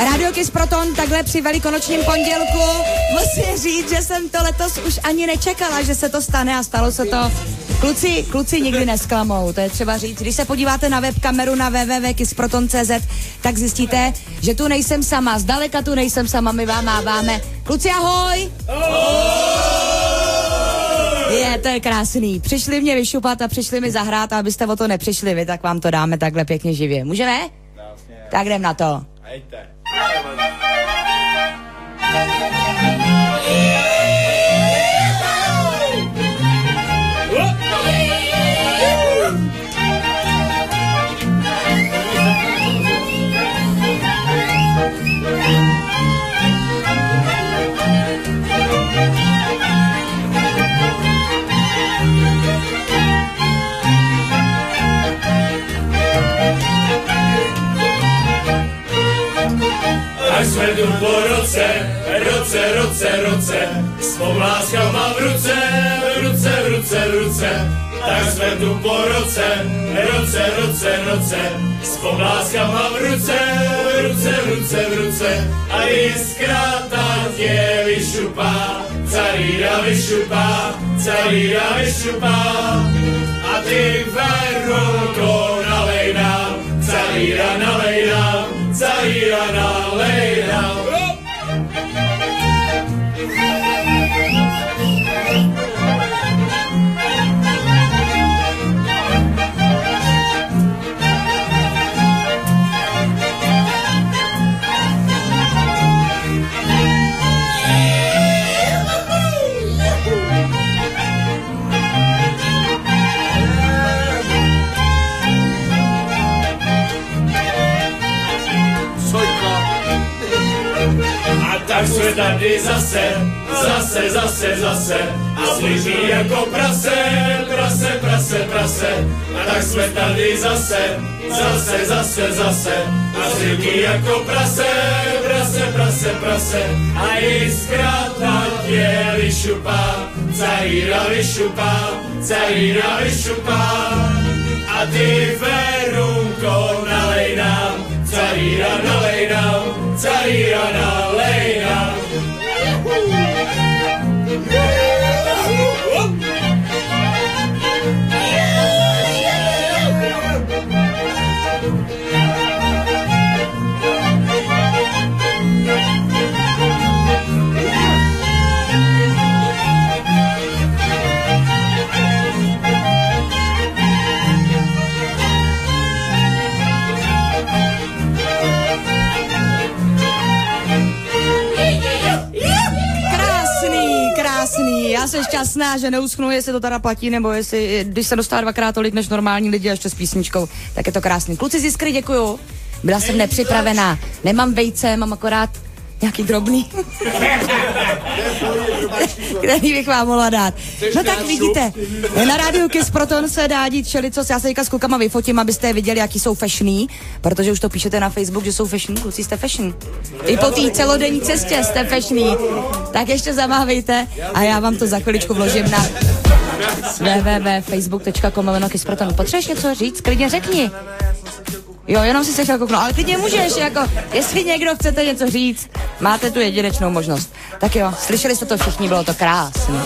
Radio Kiss Proton takhle při velikonočním pondělku. Musím říct, že jsem to letos už ani nečekala, že se to stane a stalo se to. Kluci nikdy nesklamou, to je třeba říct. Když se podíváte na webkameru na www.kissproton.cz, tak zjistíte, že tu nejsem sama, zdaleka tu nejsem sama, my vám máváme. Kluci, ahoj! To je krásný. Přišli mě vyšupat a přišli mi zahrát a abyste o to nepřišli vy, tak vám to dáme takhle pěkně živě. Můžeme? Tak jdem na to. Tak jsme tu po roce, s pomláskama v ruce, tak jsme tu po roce, s pomláskama v ruce, a jiskra ta tě vyšupá, caríra vyšupá, a ty verunko nalej nám, caríra nalej nám. Tak jsme tady zase, a slyší jako prase, a tak jsme tady zase, a slyší jako prase, a jiskra ta tě vyšupá, caríra vyšupá, a ty verunko nalej nám, caríra nalej nám. Já jsem šťastná, že neuschnu, jestli to teda platí, nebo jestli, když se dostává dvakrát tolik než normální lidi a ještě s písničkou, tak je to krásný. Kluci z Jiskry, děkuju. Byla jsem nepřipravená. Nemám vejce, mám akorát nějaký drobný, který bych vám mohla dát. No tak vidíte, na rádiu Kiss Proton se dá dít čelicos. Já se teďka s klukama vyfotím, abyste je viděli, jaký jsou fashioní, protože už to píšete na Facebook, že jsou fashion. Kluci, jste fashion. I po té celodenní cestě jste fashioní. Tak ještě zamávejte a já vám to za chviličku vložím na www.facebook.com/kissproton. Potřebuješ něco říct? Klidně řekni. Jo, jenom si se chtěl kouknout, ale klidně můžeš, jako, jestli někdo chcete něco říct, máte tu jedinečnou možnost. Tak jo, slyšeli jste to všichni, bylo to krásné.